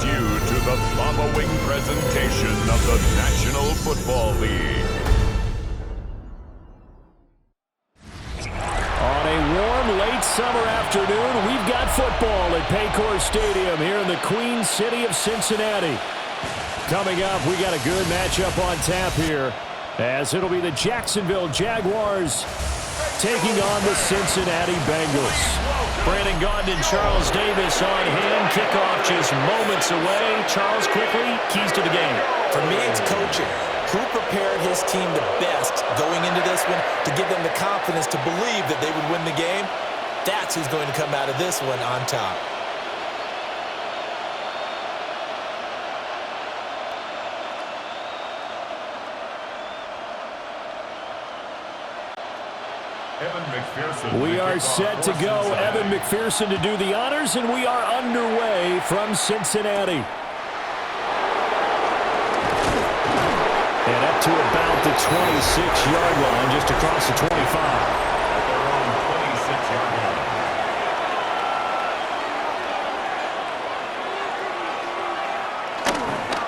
you to the following presentation of the National Football League. On a warm, late summer afternoon, we've got football at Paycor Stadium here in the Queen City of Cincinnati. Coming up, we got a good matchup on tap here, as it'll be the Jacksonville Jaguars taking on the Cincinnati Bengals. Brandon Gaudin and Charles Davis on hand. Kickoff just moments away. Charles, quickly, keys to the game. For me, it's coaching. Who prepared his team the best going into this one to give them the confidence to believe that they would win the game? That's who's going to come out of this one on top. We are set to go. Evan McPherson to do the honors, and we are underway from Cincinnati. And up to about the 26-yard line, just across the 25.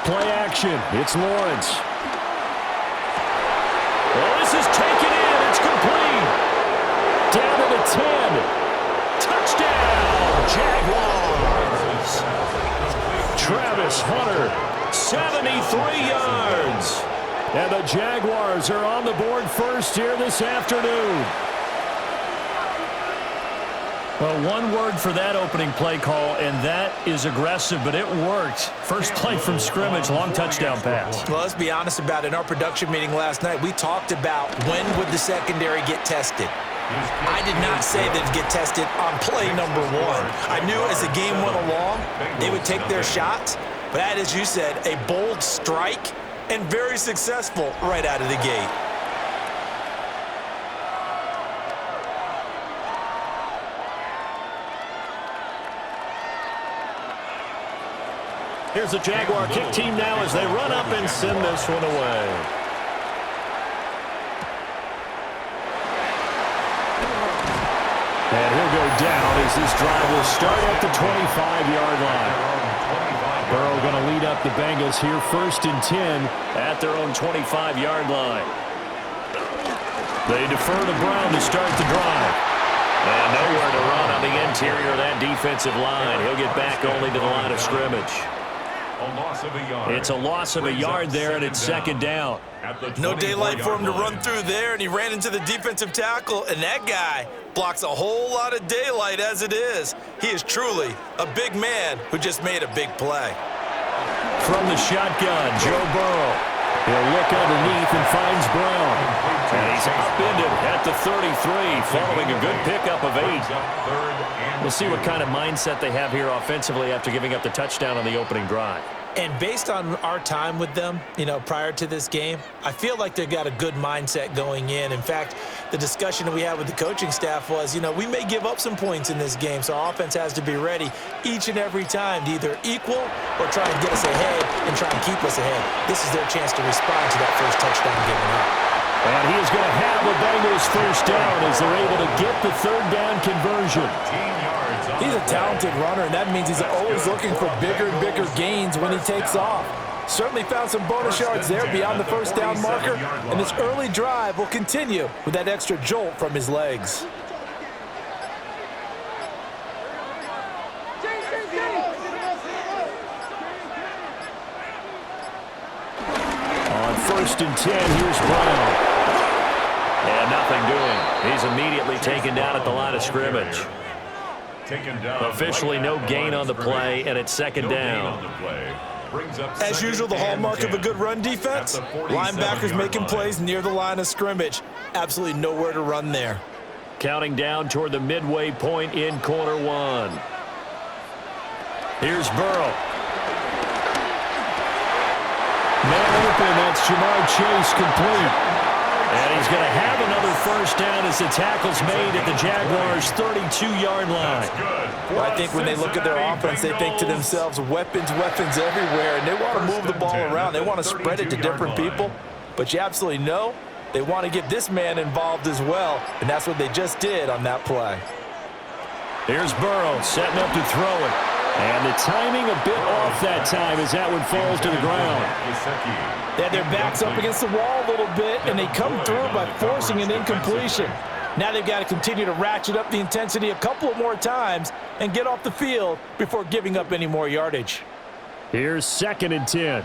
Play action. It's Lawrence. Well, this is taken in. It's complete. Down to the 10. Touchdown, Jaguars. Travis Hunter, 73 yards. And the Jaguars are on the board first here this afternoon. Well, one word for that opening play call, and that is aggressive, but it worked. First play from scrimmage, long touchdown pass. Well, let's be honest about it. In our production meeting last night, we talked about when would the secondary get tested. I did not say they'd get tested on play number one. I knew as the game went along, they would take their shots. But that, as you said, a bold strike and very successful right out of the gate. Here's the Jaguar kick team now as they run up and send this one away. And he'll go down as this drive will start at the 25-yard line. Burrow going to lead up the Bengals here, 1st and 10 at their own 25-yard line. They defer to Brown to start the drive. And nowhere to run on the interior of that defensive line. He'll get back only to the line of scrimmage. It's a loss of a yard there, and it's 2nd down. No daylight for him to run through there, and he ran into the defensive tackle, and that guy blocks a whole lot of daylight as it is. He is truly a big man who just made a big play. From the shotgun, Joe Burrow. He'll look underneath and finds Brown. And he's upended at the 33, following a good pickup of 8. We'll see what kind of mindset they have here offensively after giving up the touchdown on the opening drive. And based on our time with them, prior to this game, I feel like they've got a good mindset going in. In fact, the discussion that we had with the coaching staff was, we may give up some points in this game, so our offense has to be ready each and every time to either equal or try and get us ahead and try and keep us ahead. This is their chance to respond to that first touchdown given up. And he is going to have the Bengals first down as they're able to get the 3rd down conversion. He's a talented runner, and that means he's always looking for bigger and bigger gains when he takes off. Certainly found some bonus yards there beyond the first down marker, and this early drive will continue with that extra jolt from his legs. On 1st and 10, here's Brown. And nothing doing. He's immediately taken down at the line of scrimmage. Officially no gain on the play, and it's 2nd down. As usual, the hallmark of a good run defense, linebackers making plays near the line of scrimmage. Absolutely nowhere to run there. Counting down toward the midway point in quarter 1. Here's Burrow. Man open, that's Jamar Chase complete. And he's going to have another first down as the tackle's made at the Jaguars' 32-yard line. Well, I think when they look at their offense, they think to themselves, weapons everywhere, and they want to move the ball around. They want to spread it to different people. But you absolutely know they want to get this man involved as well, and that's what they just did on that play. Here's Burrow setting up to throw it. And the timing a bit off that time as that one falls to the ground. They had their backs up against the wall a little bit, and they come through by forcing an incompletion. Now they've got to continue to ratchet up the intensity a couple of more times and get off the field before giving up any more yardage. Here's 2nd and 10.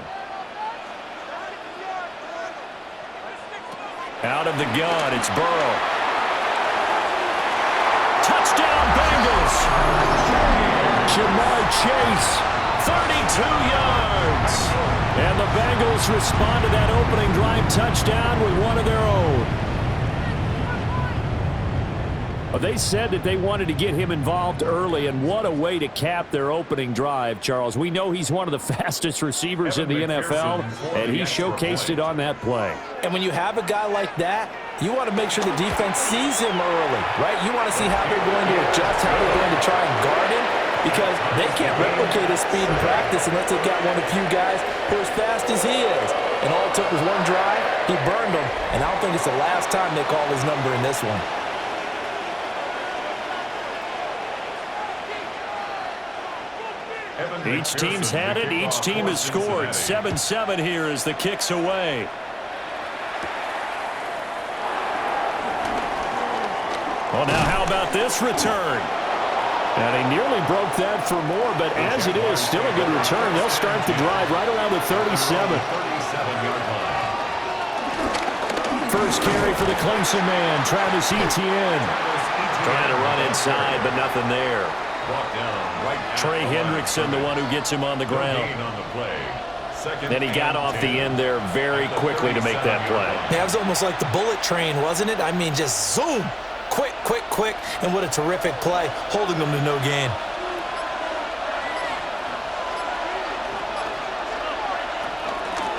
Out of the gun, it's Burrow. Touchdown, Bengals! Jamar Chase, 32 yards. And the Bengals respond to that opening drive touchdown with one of their own. Well, they said that they wanted to get him involved early, and what a way to cap their opening drive, Charles. We know he's one of the fastest receivers in the NFL, and he showcased it on that play. And when you have a guy like that, you want to make sure the defense sees him early, right? You want to see how they're going to adjust, how they're going to try and guard him, because they can't replicate his speed in practice unless they've got one of the few guys who are as fast as he is. And all it took was one drive, he burned them, and I don't think it's the last time they call his number in this one. Each team's had it. Each team has scored. 7-7 here as the kick's away. Well, now how about this return? And he nearly broke that for more, but as it is, still a good return. They'll start the drive right around the 37. First carry for the Clemson man, Travis Etienne. Trying to run inside, but nothing there. Trey Hendrickson, the one who gets him on the ground. Then he got off the end there very quickly to make that play. Yeah, it was almost like the bullet train, wasn't it? I mean, just zoom. Quick, quick, quick. And what a terrific play, holding them to no gain.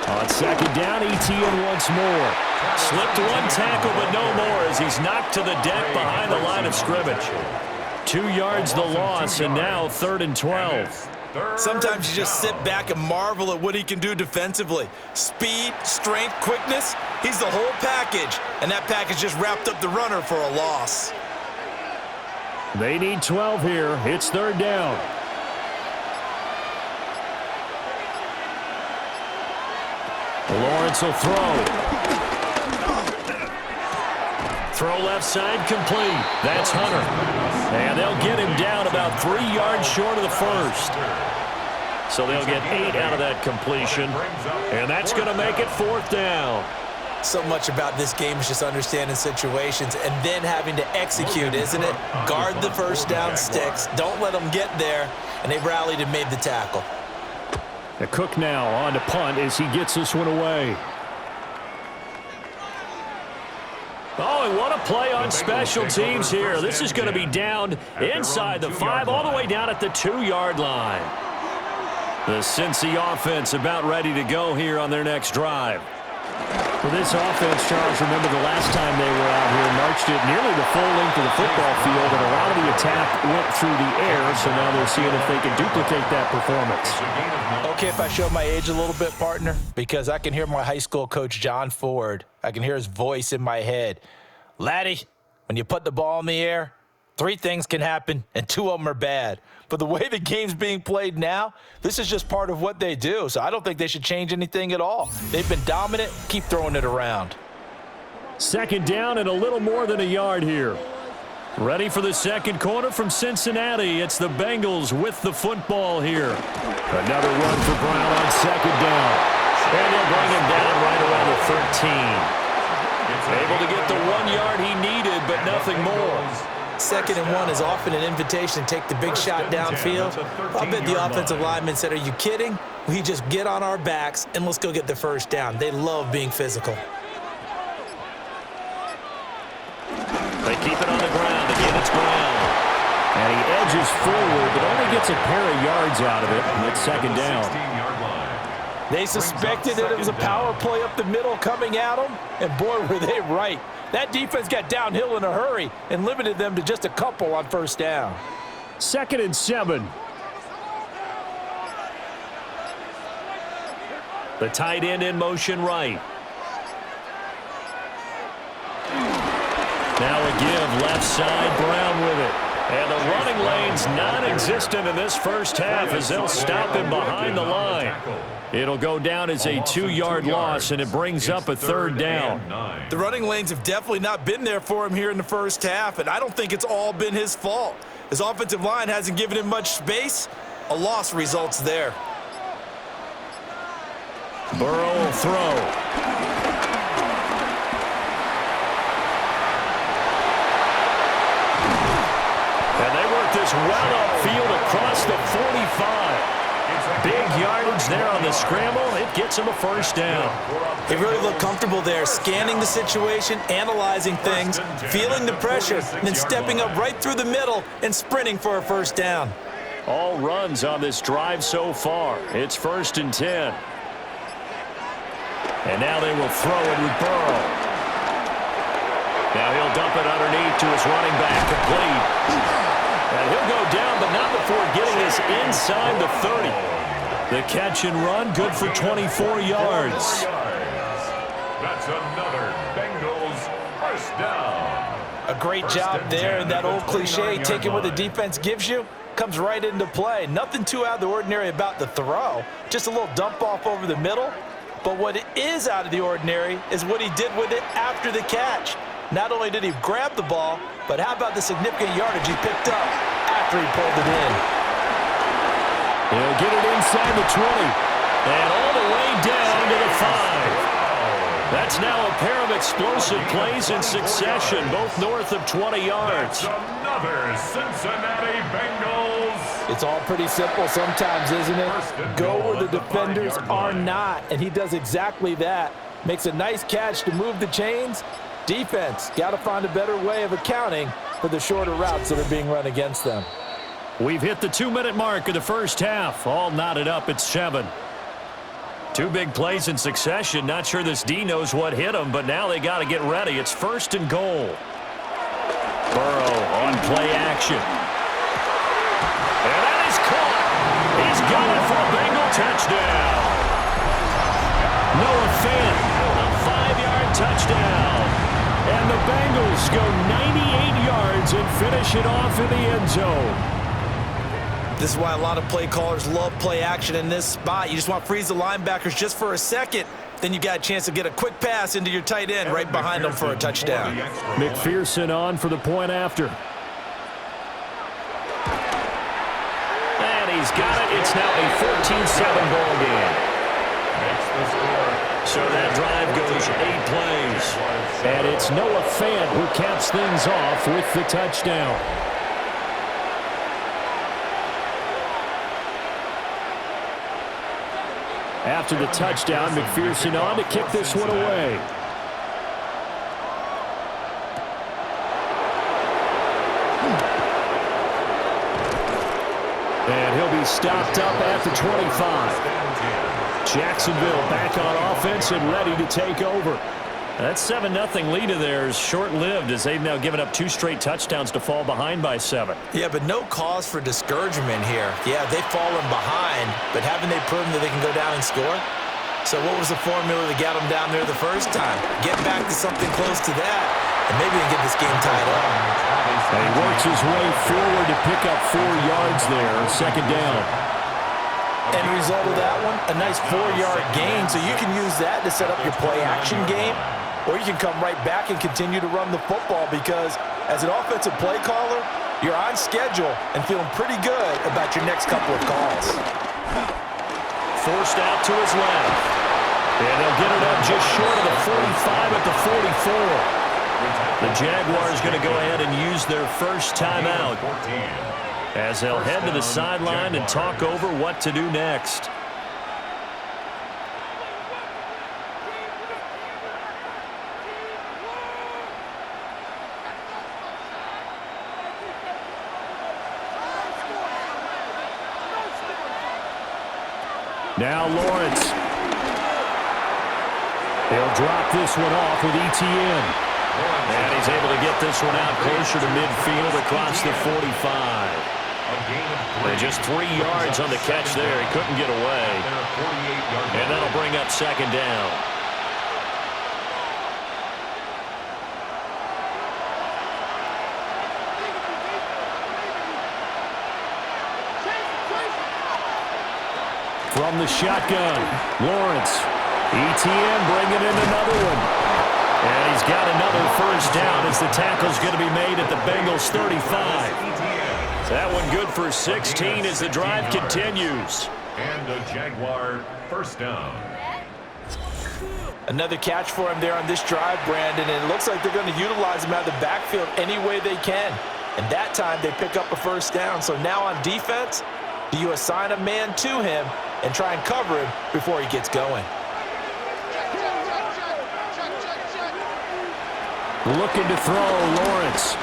On 2nd down, Etienne once more. Slipped one tackle, but no more as he's knocked to the deck behind the line of scrimmage. 2 yards the loss, and now 3rd and 12. Sometimes you just sit back and marvel at what he can do defensively. Speed, strength, quickness, he's the whole package. And that package just wrapped up the runner for a loss. They need 12 here. It's 3rd down. Lawrence will throw. Throw left side complete. That's Hunter. And they'll get him down about 3 yards short of the first. So they'll get 8 out of that completion. And that's going to make it 4th down. So much about this game is just understanding situations and then having to execute, isn't it? Guard the first down sticks. Don't let them get there. And they rallied and made the tackle. The Cook now on to punt as he gets this one away. Oh, and what a play on special teams here. This is going to be down inside the 5, all the way down at the 2-yard line. The Cincy offense about ready to go here on their next drive. For this offense, Charles, remember the last time they were out here, marched it nearly the full length of the football field, and a lot of the attack went through the air, so now they're seeing if they can duplicate that performance. Okay, if I show my age a little bit, partner, because I can hear my high school coach, John Ford. I can hear his voice in my head. Laddie, when you put the ball in the air, 3 things can happen, and 2 of them are bad. But the way the game's being played now, this is just part of what they do. So I don't think they should change anything at all. They've been dominant. Keep throwing it around. 2nd down and a little more than a yard here. Ready for the second quarter from Cincinnati. It's the Bengals with the football here. Another run for Brown on 2nd down. And they'll bring him down right around the 13. Able to get the 1 yard he needed, but nothing more. 2nd and 1 is often an invitation to take the big shot downfield. I bet the offensive linemen said, are you kidding? We just get on our backs and let's go get the first down. They love being physical. They keep it on the ground. Again, it's Brown. And he edges forward, but only gets a pair of yards out of it. And it's 2nd down. They suspected that it was a power play up the middle coming at them, and boy, were they right. That defense got downhill in a hurry and limited them to just a couple on 1st down. 2nd and 7. The tight end in motion right. Now a give left side, Brown with it. And the running lane's non-existent in this first half as they'll stop him behind the line. It'll go down as a 2-yard loss, and it brings up a third down. The running lanes have definitely not been there for him here in the first half, and I don't think it's all been his fault. His offensive line hasn't given him much space. A loss results there. Burrow will throw. And they work this well upfield across the 45. Big yardage there on the scramble. It gets him a first down. He really looked comfortable there, scanning the situation, analyzing things, feeling the pressure, and then stepping up right through the middle and sprinting for a first down. All runs on this drive so far. It's 1st and 10. And now they will throw it with Burrow. Now he'll dump it underneath to his running back, complete. And he'll go down, but not before getting this inside the 30. The catch and run, good for 24 yards. That's another Bengals first down. A great job there, and that old cliche, taking what the defense gives you, comes right into play. Nothing too out of the ordinary about the throw, just a little dump off over the middle. But what is out of the ordinary is what he did with it after the catch. Not only did he grab the ball, but how about the significant yardage he picked up after he pulled it in? He'll get it inside the 20 and all the way down to the 5. That's now a pair of explosive plays in succession, both north of 20 yards. That's another Cincinnati Bengals. It's all pretty simple sometimes, isn't it? Go where the defenders are not, and he does exactly that. Makes a nice catch to move the chains. Defense, got to find a better way of accounting for the shorter routes that are being run against them. We've hit the 2-minute mark of the first half. All knotted up at 7. 2 big plays in succession. Not sure this D knows what hit him, but now they got to get ready. It's 1st and goal. Burrow on play action. And that is caught. He's got it for a Bengal touchdown. Noah Fant, a 5-yard touchdown. And the Bengals go 98 yards and finish it off in the end zone. This is why a lot of play callers love play action in this spot. You just want to freeze the linebackers just for a second. Then you got a chance to get a quick pass into your tight end right behind them for a touchdown. McPherson on for the point after. And he's got it. It's now a 14-7 ball game. So that drive goes 8 plays. And it's Noah Fant who caps things off with the touchdown. After the touchdown, McPherson on to kick this one away. And he'll be stopped up at the 25. Jacksonville back on offense and ready to take over. That 7-0 lead of theirs short-lived as they've now given up 2 straight touchdowns to fall behind by 7. Yeah, but no cause for discouragement here. Yeah, they've fallen behind, but haven't they proven that they can go down and score? So what was the formula that got them down there the first time? Get back to something close to that, and maybe they can get this game tied up. And he works his way forward to pick up 4 yards there, 2nd down. End result of that one, a nice 4-yard gain, so you can use that to set up your play-action game. Or you can come right back and continue to run the football because as an offensive play caller, you're on schedule and feeling pretty good about your next couple of calls. Forced out to his left. And they'll get it up just short of the 45 at the 44. The Jaguars going to go ahead and use their first timeout as they'll head to the sideline and talk over what to do next. Now Lawrence. They'll drop this one off with ETN. And he's able to get this one out closer to midfield across the 45. And just 3 yards on the catch there. He couldn't get away. And that'll bring up 2nd down. From the shotgun, Lawrence. ETN bringing in another one. And he's got another first down as the tackle's going to be made at the Bengals 35. That one good for 16 as the drive continues. And a Jaguar first down. Another catch for him there on this drive, Brandon, and it looks like they're going to utilize him out of the backfield any way they can. And that time they pick up a first down. So now on defense, do you assign a man to him and try and cover him before he gets going? Looking to throw, Lawrence.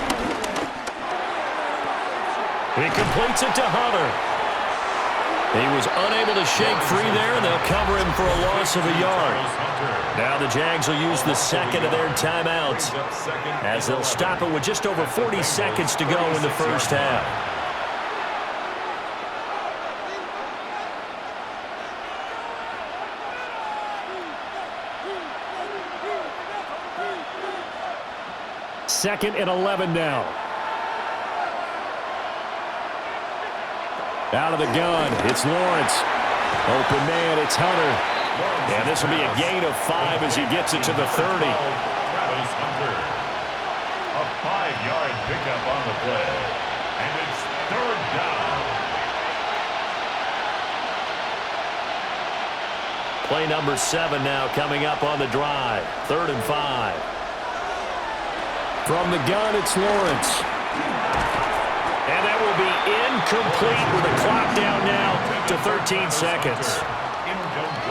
He completes it to Hunter. He was unable to shake free there, and they'll cover him for a loss of a yard. Now the Jags will use the second of their timeouts as they'll stop it with just over 40 seconds to go in the first half. Second and 11 now. Out of the gun, it's Lawrence. Open man, it's Hunter. And this will be a gain of 5 as he gets it to the 30. Travis Hunter. A 5-yard pickup on the play. And it's third down. Play number 7 now coming up on the drive. 3rd and 5. From the gun, it's Lawrence. And that will be incomplete with the clock down now to 13 seconds.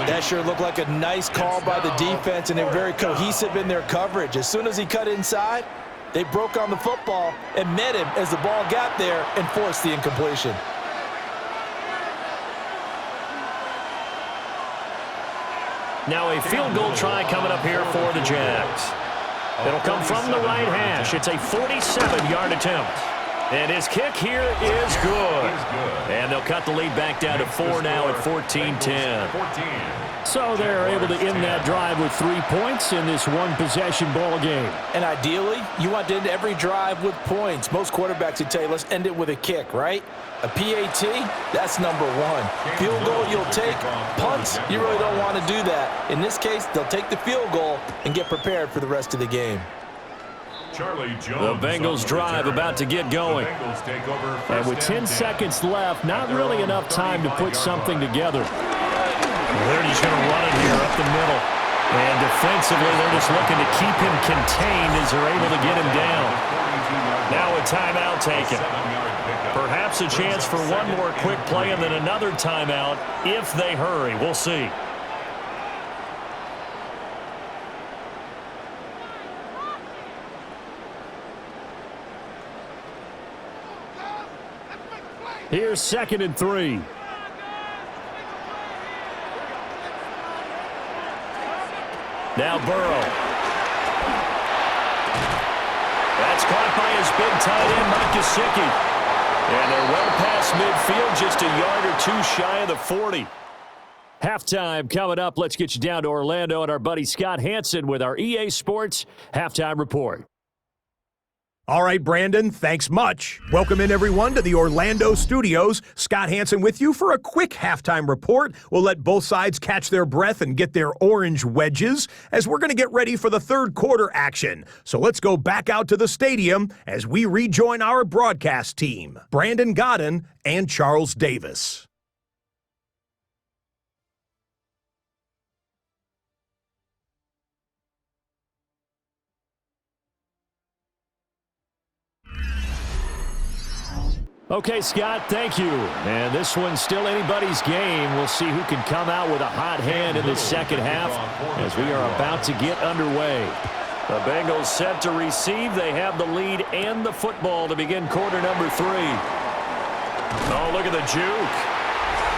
That sure looked like a nice call by the defense, and they're very cohesive in their coverage. As soon as he cut inside, they broke on the football and met him as the ball got there and forced the incompletion. Now a field goal try coming up here for the Jags. It'll come from the right hash. It's a 47-yard attempt. And his kick here is good. And they'll cut the lead back down to 4 now at 14-10. So they're able to end that drive with 3 points in this one-possession ball game. And ideally, you want to end every drive with points. Most quarterbacks would tell you, let's end it with a kick, right? A PAT, that's number 1. Field goal you'll take. Punts, you really don't want to do that. In this case, they'll take the field goal and get prepared for the rest of the game. The Bengals drive about to get going. And with 10 seconds left, not really enough time to put something together. They're just going to run it here up the middle. And defensively, they're just looking to keep him contained as they're able to get him down. Now a timeout taken. Perhaps a chance for one more quick play and then another timeout if they hurry. We'll see. Here's 2nd and 3. Now Burrow. That's caught by his big tight end, Mike Gesicki. And they're well past midfield, just a yard or 2 shy of the 40. Halftime coming up. Let's get you down to Orlando and our buddy Scott Hansen with our EA Sports Halftime Report. All right, Brandon, thanks much. Welcome in, everyone, to the Orlando studios. Scott Hansen with you for a quick halftime report. We'll let both sides catch their breath and get their orange wedges as we're going to get ready for the third quarter action. So let's go back out to the stadium as we rejoin our broadcast team, Brandon Godden and Charles Davis. Okay, Scott, thank you. And this one's still anybody's game. We'll see who can come out with a hot hand in the second half as we are about to get underway. The Bengals set to receive. They have the lead and the football to begin quarter number 3. Oh, look at the juke.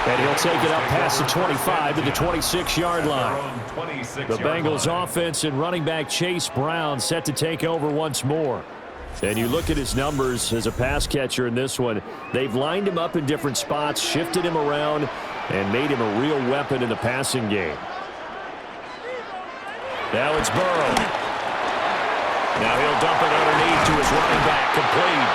And he'll take it up past the 25 to the 26-yard line. The Bengals offense and running back Chase Brown set to take over once more. And you look at his numbers as a pass catcher in this one. They've lined him up in different spots, shifted him around, and made him a real weapon in the passing game. Now it's Burrow. Now he'll dump it underneath to his running back, complete.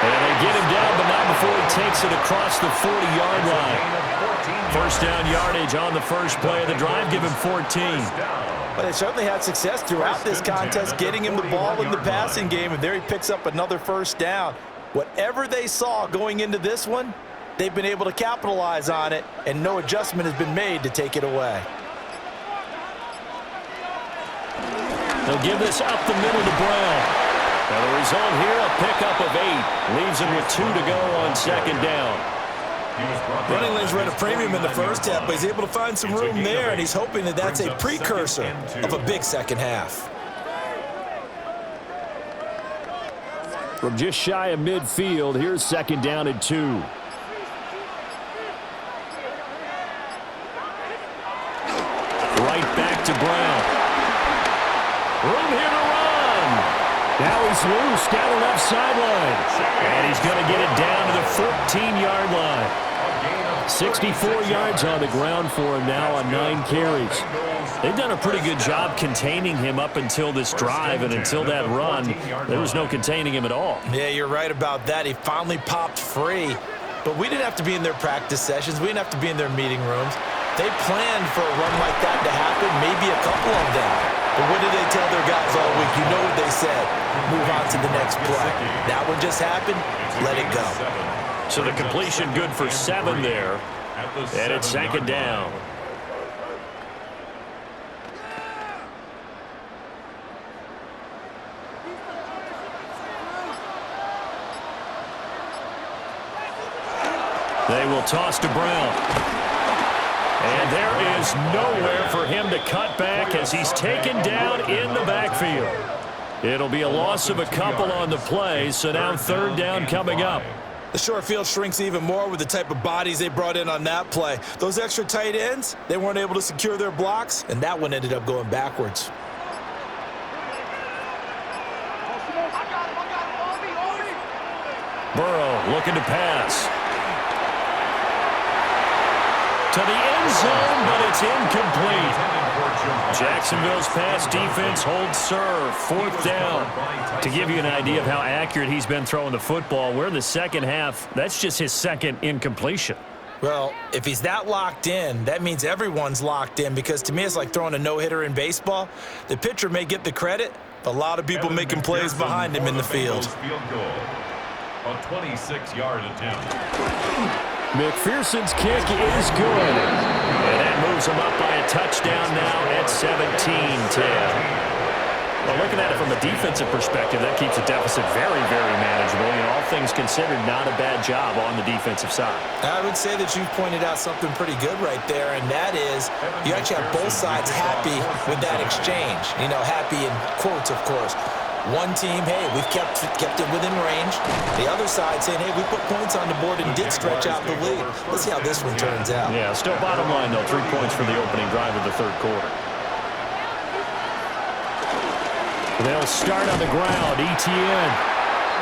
And they get him down, but not before he takes it across the 40-yard line. First down yardage on the first play of the drive. Give him 14. But they certainly had success throughout this contest getting him the ball in the passing game, and there he picks up another first down. Whatever they saw going into this one, they've been able to capitalize on it, and no adjustment has been made to take it away. They'll give this up the middle to Brown. Now the result here, a pickup of 8. Leaves him with 2 to go on second down. Running lanes were at a premium in the first half, but he's able to find some room there, and he's hoping that that's a precursor of a big second half. From just shy of midfield, here's second down and 2. Right back to Brown. Room here to run. Now he's loose down the left sideline. And he's going to get it down to the 14-yard line. 64 yards on the ground for him now on 9 carries. They've done a pretty good job containing him up until this drive, and until that run, there was no containing him at all. Yeah, you're right about that. He finally popped free, but we didn't have to be in their practice sessions. We didn't have to be in their meeting rooms. They planned for a run like that to happen, maybe a couple of them. But what did they tell their guys all week? You know what they said. Move on to the next play. That one just happened. Let it go. So the completion good for 7 there. And it's second down. They will toss to Brown. And there is nowhere for him to cut back as he's taken down in the backfield. It'll be a loss of a couple on the play, so now third down coming up. The short field shrinks even more with the type of bodies they brought in on that play. Those extra tight ends, they weren't able to secure their blocks, and that one ended up going backwards. Burrow looking to pass. To the end zone, but it's incomplete. Jacksonville's pass defense holds serve. 4th down. To give you an idea of how accurate he's been throwing the football, we're in the second half. That's just his second incompletion. Well, if he's that locked in, that means everyone's locked in, because to me it's like throwing a no-hitter in baseball. The pitcher may get the credit, but a lot of people making plays behind him in the field. A 26-yard attempt. McPherson's kick is good. And that moves him up by a touchdown now at 17-10. Well, looking at it from a defensive perspective, that keeps the deficit very, very manageable. And all things considered, not a bad job on the defensive side. I would say that you've pointed out something pretty good right there, and that is you actually have both sides happy with that exchange. You know, happy in quotes, of course. One team, hey, we've kept it within range. The other side saying, hey, we put points on the board and did stretch out the lead. Let's see how this one turns out. Yeah, still bottom line, though, 3 points for the opening drive of the third quarter. They'll start on the ground. ETN.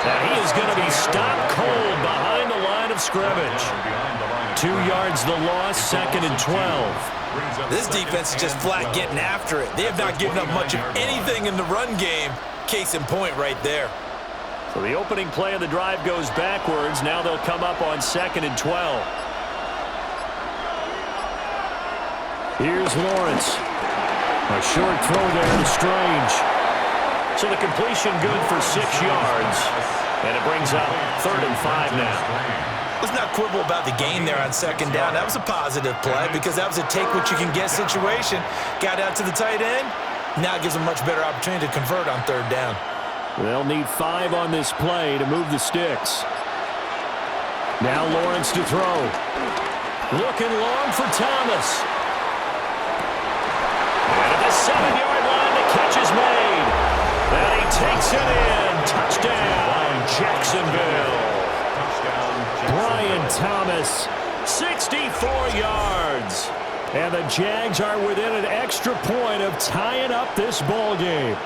Now he is going to be stopped cold behind the line of scrimmage. 2 yards the loss, 2nd and 12. This defense is just flat getting after it. They have not given up much of anything in the run game. Case in point right there. So the opening play of the drive goes backwards. Now they'll come up on 2nd and 12. Here's Lawrence. A short throw there to Strange. So the completion good for 6 yards. And it brings up 3rd and 5 now. Let's not quibble about the gain there on 2nd down. That was a positive play because that was a take-what-you-can-get situation. Got out to the tight end. Now it gives them a much better opportunity to convert on 3rd down. They'll need 5 on this play to move the sticks. Now Lawrence to throw. Looking long for Thomas. And at the 7-yard line, the catch is made. And he takes it in. Touchdown, Jacksonville. Brian Thomas, 64 yards. And the Jags are within an extra point of tying up this ball game.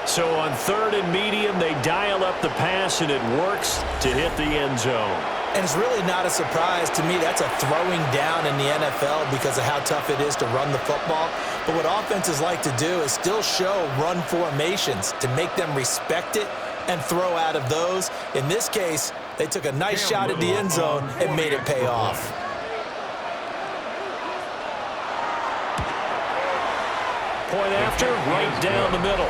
So on 3rd and medium, they dial up the pass, and it works to hit the end zone. And it's really not a surprise to me. That's a throwing down in the NFL because of how tough it is to run the football. But what offenses like to do is still show run formations to make them respect it and throw out of those. In this case, They took a nice shot at the end zone and made it pay off. Point after, right down the middle.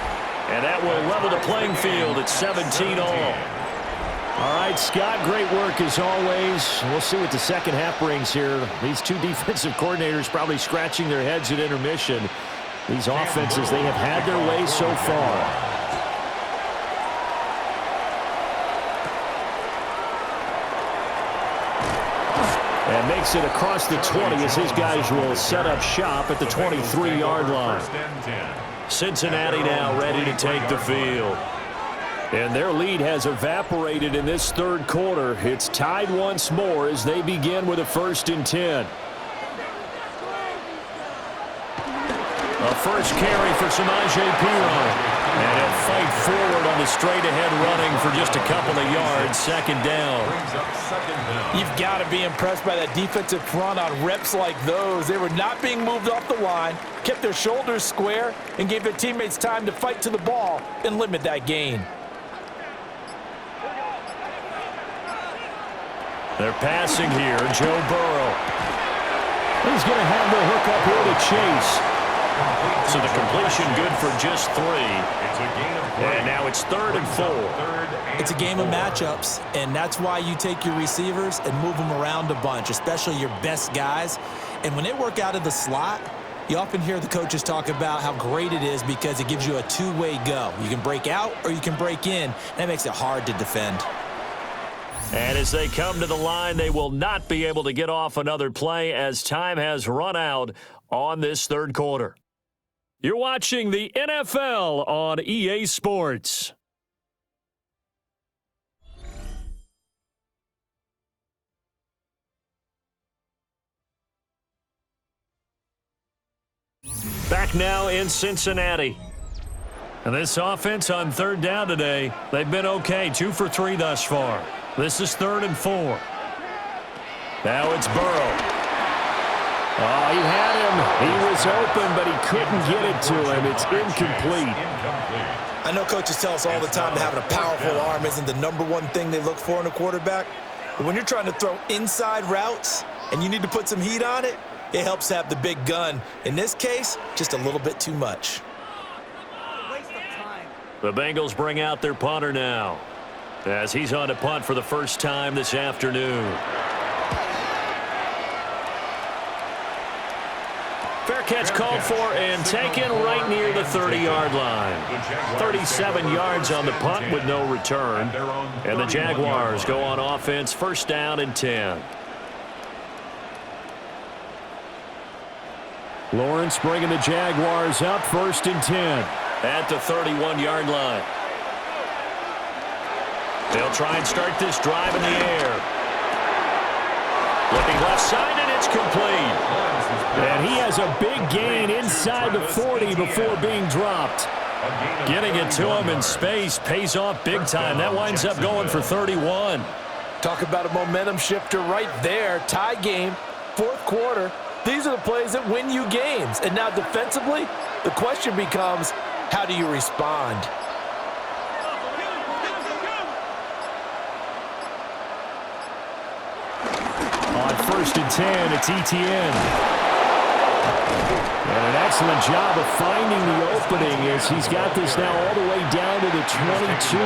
And that will level the playing field at 17 all. All right, Scott, great work as always. We'll see what the second half brings here. These two defensive coordinators probably scratching their heads at intermission. These offenses, they have had their way so far. And makes it across the 20 as his guys will set up shop at the 23-yard line. Cincinnati now ready to take the field. And their lead has evaporated in this third quarter. It's tied once more as they begin with a 1st and 10. A first carry for Samaje Perine. And he'll fight forward on the straight-ahead running for just a couple of yards. Second down. You've got to be impressed by that defensive front on reps like those. They were not being moved off the line, kept their shoulders square, and gave their teammates time to fight to the ball and limit that gain. They're passing here. Joe Burrow. He's going to have the hook up here to Chase. So the completion good for just 3. And now it's 3rd and 4. It's a game of matchups, and that's why you take your receivers and move them around a bunch, especially your best guys. And when they work out of the slot, you often hear the coaches talk about how great it is because it gives you a two-way go. You can break out or you can break in. That makes it hard to defend. And as they come to the line, they will not be able to get off another play as time has run out on this third quarter. You're watching the NFL on EA Sports. Back now in Cincinnati. And this offense on 3rd down today, they've been okay, 2 for 3 thus far. This is 3rd and 4. Now it's Burrow. Oh, he had him. He was open, but he couldn't get it to him. It's incomplete. I know coaches tell us all the time that having a powerful arm isn't the #1 thing they look for in a quarterback. But when you're trying to throw inside routes and you need to put some heat on it, it helps have the big gun. In this case, just a little bit too much. The Bengals bring out their punter now as he's on to punt for the first time this afternoon. Fair catch called for and taken right near the 30-yard line. 37 yards on the punt with no return. And the Jaguars go on offense, 1st down and 10. Lawrence bringing the Jaguars up, 1st and 10. At the 31-yard line. They'll try and start this drive in the air. Looking left side, and it's complete. And he has a big gain inside the 40 before being dropped. Getting it to him in space pays off big time. That winds up going for 31. Talk about a momentum shifter right there. Tie game, 4th quarter. These are the plays that win you games. And now defensively, the question becomes, how do you respond? On 1st and 10, it's Etienne. And an excellent job of finding the opening as he's got this now all the way down to the 22.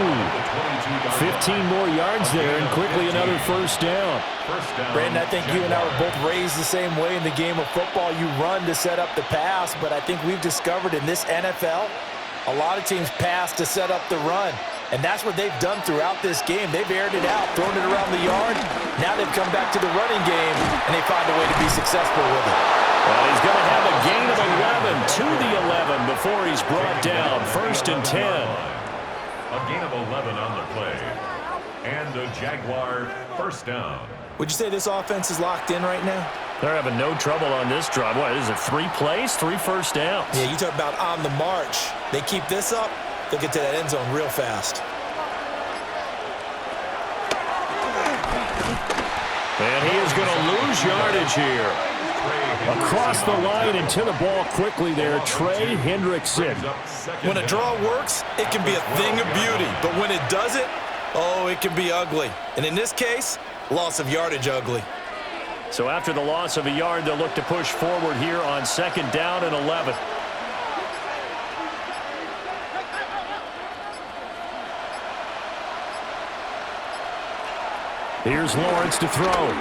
15 more yards there and quickly another 1st down. Brandon, I think you and I were both raised the same way in the game of football. You run to set up the pass, but I think we've discovered in this NFL, a lot of teams pass to set up the run. And that's what they've done throughout this game. They've aired it out, thrown it around the yard. Now they've come back to the running game, and they find a way to be successful with it. Well, he's going to have a gain of 11 to the 11 before he's brought down. 1st and 10. A gain of 11 on the play. And a Jaguar 1st down. Would you say this offense is locked in right now? They're having no trouble on this drive. What is it, 3 plays, 3 1st downs? Yeah, you talk about on the march. They keep this up, they'll get to that end zone real fast. And he is going to lose yardage here. Across the line and to the ball quickly there, Trey Hendrickson. When a draw works, it can be a thing of beauty. But when it doesn't, Oh, it can be ugly. And in this case, loss of yardage ugly. So after the loss of a yard, they'll look to push forward here on 2nd down and 11. Here's Lawrence to throw.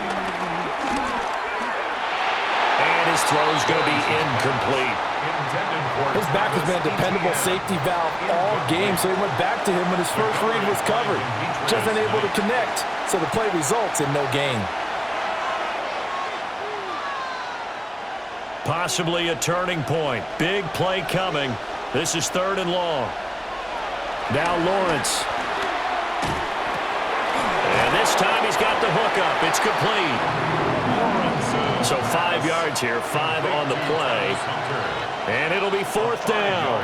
And his throw's going to be incomplete. His back has been a dependable safety valve all game, so he went back to him when his first read was covered. Just unable to connect, so the play results in no gain. Possibly a turning point. Big play coming. This is 3rd and long. Now Lawrence. And this time he's got the hook up. It's complete. So 5 yards here, 5 on the play. And it'll be 4th down.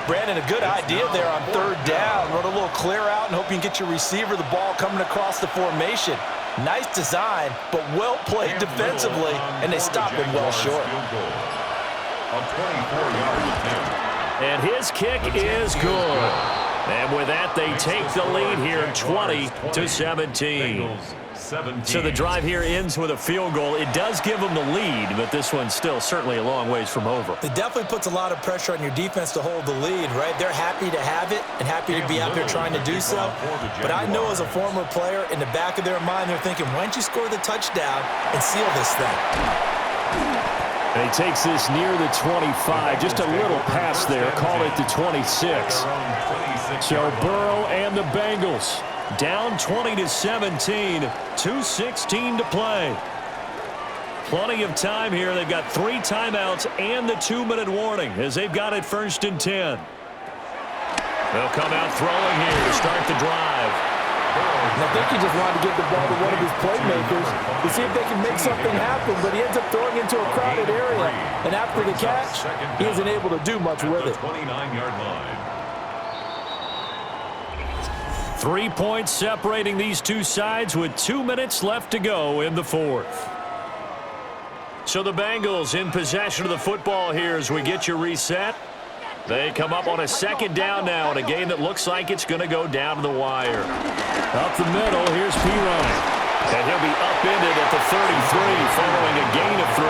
Brandon, a good idea there on 3rd down. Run a little clear out and hope you can get your receiver the ball coming across the formation. Nice design, but well played defensively, and they stopped him well short. And his kick is good. And with that, they take the lead here, 20-17. So the drive here ends with a field goal. It does give them the lead, but this one's still certainly a long ways from over. It definitely puts a lot of pressure on your defense to hold the lead, right? They're happy to have it and happy to be out there trying to do so. But I know as a former player, in the back of their mind, they're thinking, why don't you score the touchdown and seal this thing? And he takes this near the 25, just a little past there, call it the 26. So Burrow and the Bengals down 20-17, 2:16 to play. Plenty of time here. They've got 3 timeouts and the 2-minute warning as they've got it 1st and 10. They'll come out throwing here to start the drive. And I think he just wanted to get the ball to one of his playmakers to see if they can make something happen, but he ends up throwing into a crowded area. And after the catch, he isn't able to do much with it. 29-yard line. 3 points separating these two sides with 2 minutes left to go in the 4th. So the Bengals in possession of the football here as we get you reset. They come up on a 2nd down now in a game that looks like it's going to go down to the wire. Up the middle, here's Pirine. And he'll be upended at the 33 following a gain of 3.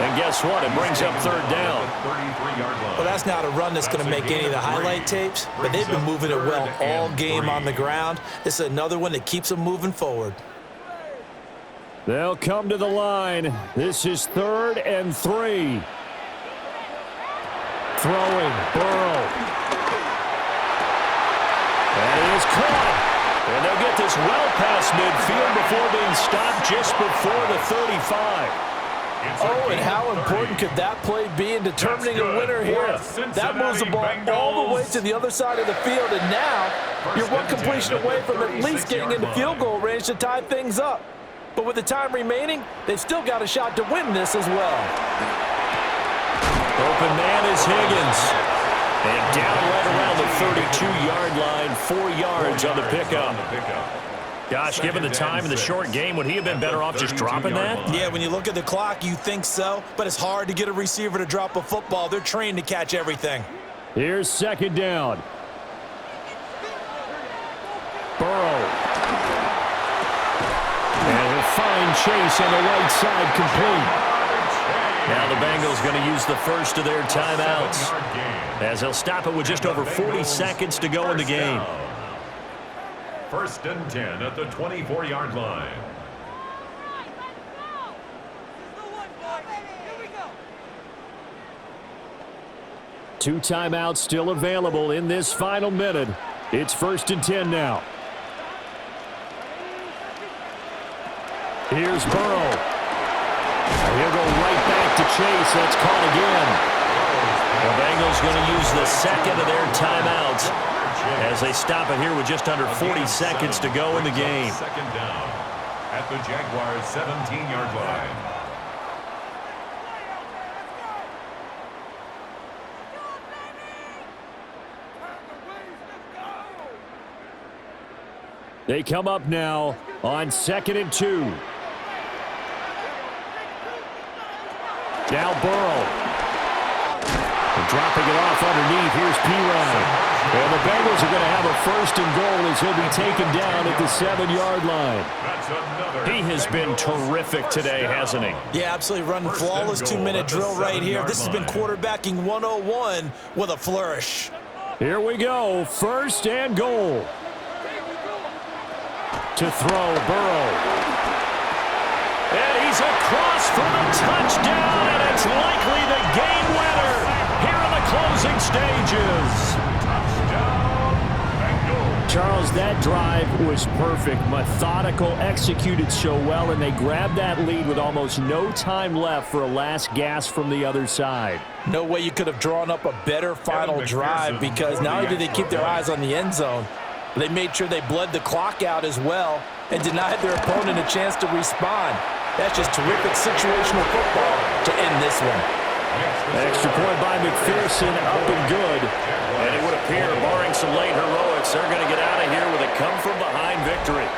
And guess what? It brings up 3rd down. Well, that's not a run that's going to make any of the highlight tapes, but they've been moving it well all game on the ground. This is another one that keeps them moving forward. They'll come to the line. This is 3rd and 3. Throwing, Burrow. And he is caught. And they'll get this well past midfield before being stopped just before the 35. Oh, and how important could that play be in determining a winner here? That moves the ball all the way to the other side of the field, and now you're one completion away from at least getting into field goal range to tie things up. But with the time remaining, they've still got a shot to win this as well. Open man is Higgins. And down right around the 32-yard line, 4 yards on the pickup. Gosh, given the time in the short game, would he have been better off just dropping that? Yeah, when you look at the clock, you think so. But it's hard to get a receiver to drop a football. They're trained to catch everything. Here's 2nd down. Burrow. And a fine chase on the right side complete. Now the Bengals going to use the first of their timeouts as they'll stop it with just over 40 seconds to go in the game. 1st and 10 at the 24-yard line. Two timeouts still available in this final minute. It's 1st and 10 now. Here's Burrow. He'll go right back to Chase. That's caught again. The Bengals going to use the 2nd of their timeouts as they stop it here with just under 40 seconds to go in the game. 2nd down at the Jaguars' 17-yard line. They come up now on 2nd and 2. Now Burrow. Dropping it off underneath. Here's P-Ryan. And the Bengals are going to have a first and goal as he'll be taken down at the 7-yard line. He has been terrific today, hasn't he? Yeah, absolutely running flawless 2-minute drill right here. This has been quarterbacking 101 with a flourish. Here we go. First and goal. To throw, Burrow. And he's across for the touchdown, and it's likely the game winner here in the closing stages. Charles, that drive was perfect. Methodical, executed so well, and they grabbed that lead with almost no time left for a last gasp from the other side. No way you could have drawn up a better final drive, because not only did they keep their eyes on the end zone, they made sure they bled the clock out as well and denied their opponent a chance to respond. That's just terrific situational football to end this one. Extra point by McPherson, up and good. And it would appear, barring some late heroics, they're going to get out of here with a come-from-behind victory.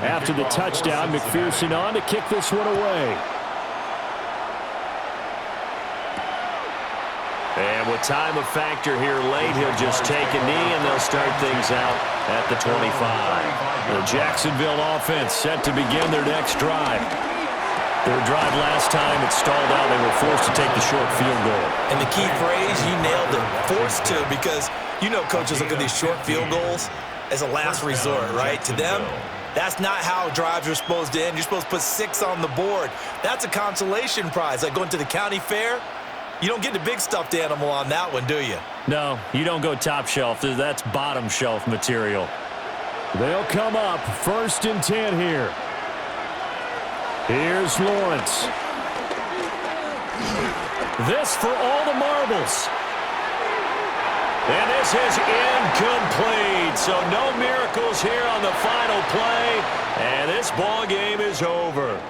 After the touchdown, McPherson on to kick this one away. And with time a factor here late, he'll just take a knee and they'll start things out at the 25. The Jacksonville offense set to begin their next drive. Their drive last time, it stalled out. They were forced to take the short field goal. And the key phrase, you nailed it, forced to, because you know coaches look at these short field goals as a last resort, right? To them, that's not how drives are supposed to end. You're supposed to put 6 on the board. That's a consolation prize, like going to the county fair. You don't get the big stuffed animal on that one, do you? No, you don't go top shelf. That's bottom shelf material. They'll come up first and 10 here. Here's Lawrence. This for all the marbles. And this is incomplete. So no miracles here on the final play. And this ball game is over.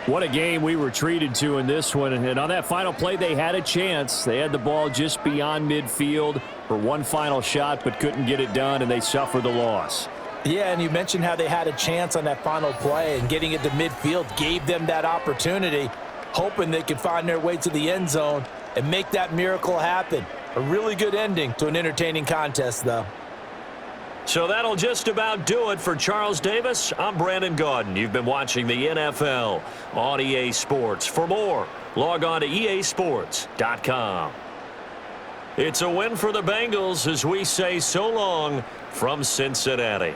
What a game we were treated to in this one. And on that final play, they had a chance. They had the ball just beyond midfield for one final shot, but couldn't get it done, and they suffered the loss. Yeah, and you mentioned how they had a chance on that final play, and getting it to midfield gave them that opportunity, hoping they could find their way to the end zone and make that miracle happen. A really good ending to an entertaining contest, though. So that'll just about do it for Charles Davis. I'm Brandon Gaudin. You've been watching the NFL on EA Sports. For more, log on to easports.com. It's a win for the Bengals as we say so long from Cincinnati.